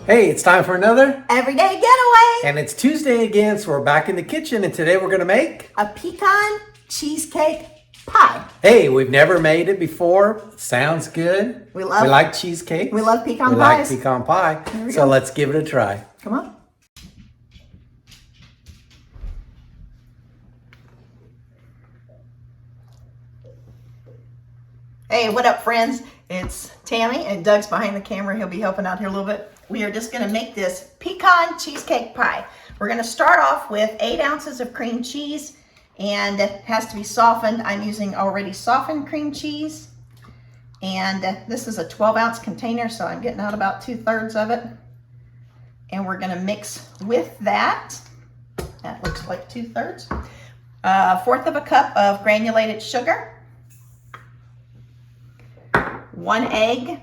Hey, it's time for another Everyday Getaway. And it's Tuesday again, so we're back in the kitchen, and today we're gonna make a pecan cheesecake pie. Hey, we've never made it before. Sounds good. We like cheesecake. We love pecan pies. We like pecan pie. So let's give it a try. Come on. Hey, what up, friends? It's Tammy, and Doug's behind the camera. He'll be helping out here a little bit. We are just going to make this pecan cheesecake pie. We're going to start off with 8 ounces of cream cheese, and it has to be softened. I'm using already softened cream cheese, and this is a 12-ounce container, so I'm getting out about 2/3 of it. And we're going to mix with that. That looks like 2/3. 1/4 of a cup of granulated sugar. 1 egg,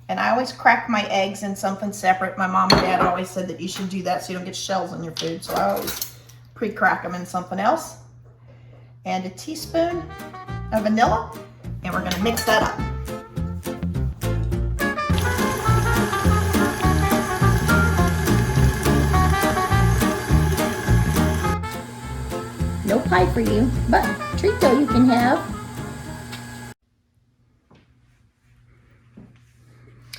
and I always crack my eggs in something separate. My mom and dad always said that you should do that so you don't get shells in your food, so I always pre-crack them in something else. And a teaspoon of vanilla, and we're gonna mix that up. No pie for you, but treat though you can have.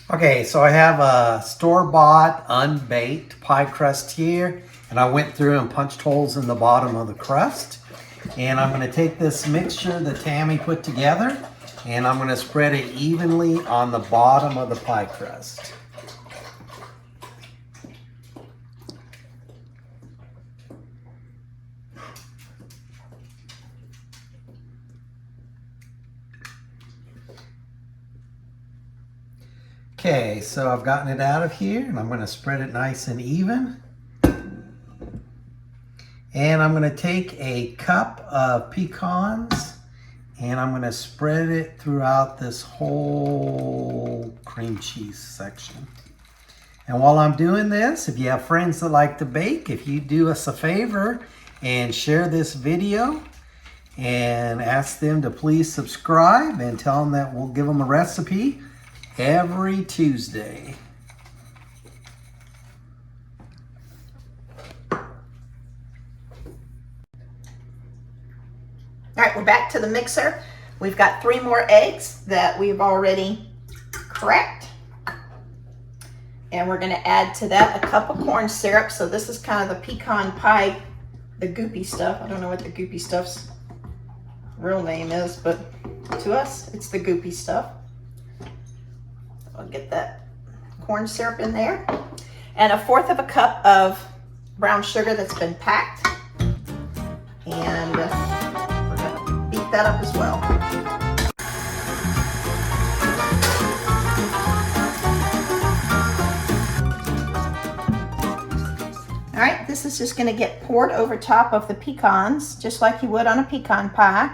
Okay, so I have a store-bought unbaked pie crust here, and I went through and punched holes in the bottom of the crust. And I'm going to take this mixture that Tammy put together, and I'm going to spread it evenly on the bottom of the pie crust. Okay, so I've gotten it out of here, and I'm going to spread it nice and even. And I'm going to take a cup of pecans, and I'm going to spread it throughout this whole cream cheese section. And while I'm doing this, if you have friends that like to bake, if you do us a favor and share this video and ask them to please subscribe and tell them that we'll give them a recipe every Tuesday. All right, we're back to the mixer. We've got 3 more eggs that we've already cracked. And we're gonna add to that a cup of corn syrup. So this is kind of the pecan pie, the goopy stuff. I don't know what the goopy stuff's real name is, but to us, it's the goopy stuff. I'll get that corn syrup in there. And 1/4 of a cup of brown sugar that's been packed. And we're gonna beat that up as well. All right, this is just gonna get poured over top of the pecans, just like you would on a pecan pie.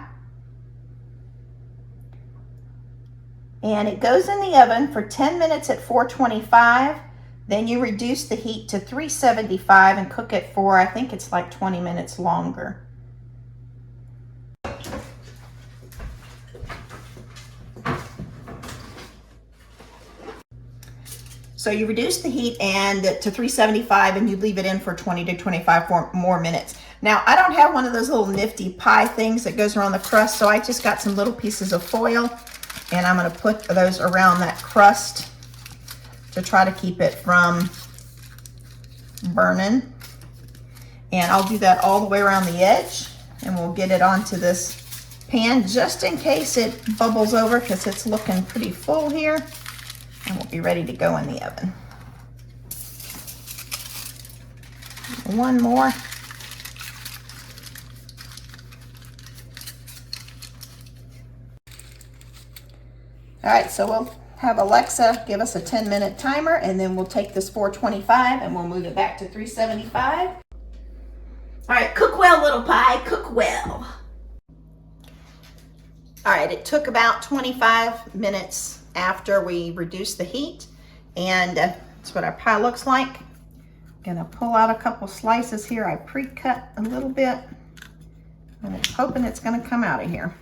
And it goes in the oven for 10 minutes at 425. Then you reduce the heat to 375 and cook it for, I think it's like 20 minutes longer. So you reduce the heat and to 375, and you leave it in for 20 to 25 more minutes. Now, I don't have one of those little nifty pie things that goes around the crust, so I just got some little pieces of foil, and I'm going to put those around that crust to try to keep it from burning. And I'll do that all the way around the edge, and we'll get it onto this pan just in case it bubbles over, because it's looking pretty full here. And we'll be ready to go in the oven. 1 more. All right, so we'll have Alexa give us a 10-minute timer, and then we'll take this 425 and we'll move it back to 375. All right, cook well, little pie, cook well. All right, it took about 25 minutes after we reduced the heat, and that's what our pie looks like. I'm gonna pull out a couple slices here. I pre-cut a little bit, and I'm hoping it's gonna come out of here.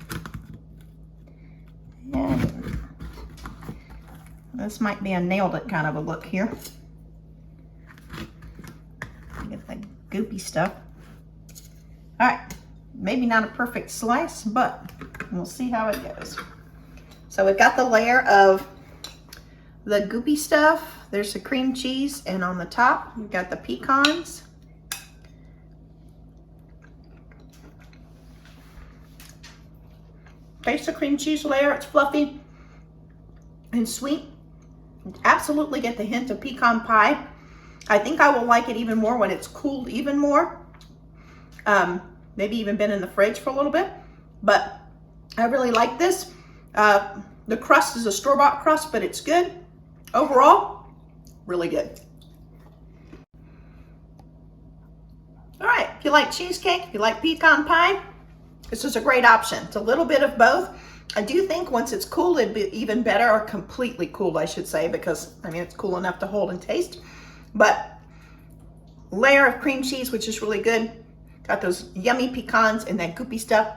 And this might be a nailed it kind of a look here. goopy stuff. All right, maybe not a perfect slice, but we'll see how it goes. So we've got the layer of the goopy stuff. There's the cream cheese, and on the top, we've got the pecans. Taste the cream cheese layer. It's fluffy and sweet. Absolutely get the hint of pecan pie. I think I will like it even more when it's cooled even more. Maybe even been in the fridge for a little bit, but I really like this. The crust is a store-bought crust, but it's good. Overall, really good. All right, if you like cheesecake, if you like pecan pie, this is a great option. It's a little bit of both. I do think once it's cooled, it'd be even better, or completely cooled, I should say, because, I mean, it's cool enough to hold and taste. But layer of cream cheese, which is really good. Got those yummy pecans and that goopy stuff.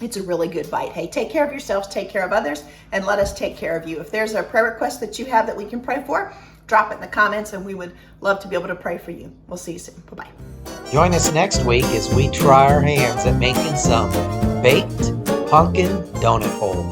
It's a really good bite. Hey, take care of yourselves, take care of others, and let us take care of you. If there's a prayer request that you have that we can pray for, drop it in the comments, and we would love to be able to pray for you. We'll see you soon. Bye-bye. Join us next week as we try our hands at making some baked pumpkin donut hole.